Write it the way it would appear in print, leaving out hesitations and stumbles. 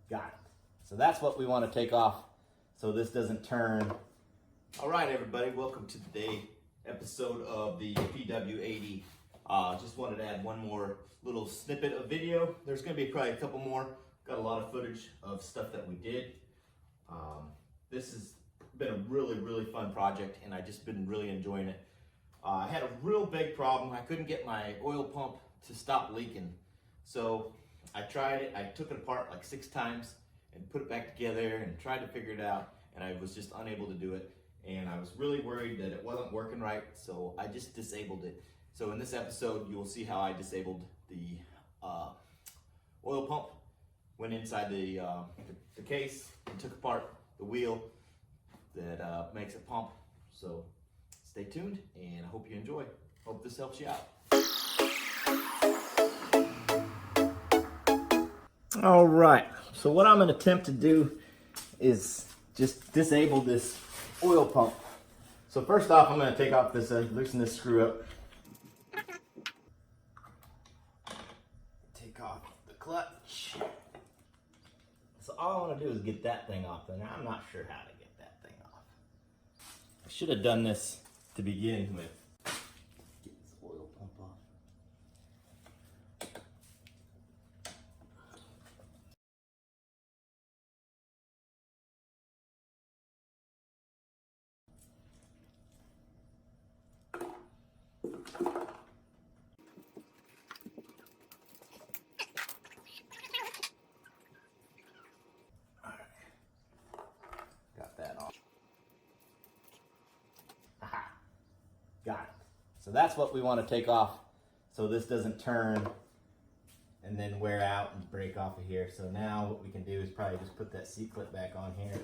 Got it. So that's what we want to take off so this doesn't turn. All right, everybody, welcome to today's episode of the Pw80. Just wanted to add one more little snippet of video. There's going to be probably a couple more. Got a lot of footage of stuff that we did. This has been a really fun project, and I've just been really enjoying it. I had a real big problem. I couldn't get my oil pump to stop leaking. So I tried it. I took it apart like 6 times and put it back together and tried to figure it out, and I was just unable to do it. And I was really worried that it wasn't working right, so I just disabled it. So in this episode, you will see how I disabled the oil pump. Went inside the case and took apart the wheel that makes it pump. So stay tuned, and I hope you enjoy. Hope this helps you out. All right, so what I'm going to attempt to do is just disable this oil pump. So first off, I'm going to take off this, loosen this screw up. Take off the clutch. So all I want to do is get that thing off, and I'm not sure how to get that thing off. I should have done this to begin with. Get this oil pump off. Got it. So that's what we want to take off so this doesn't turn and then wear out and break off of here. So now what we can do is probably just put that C-clip back on here.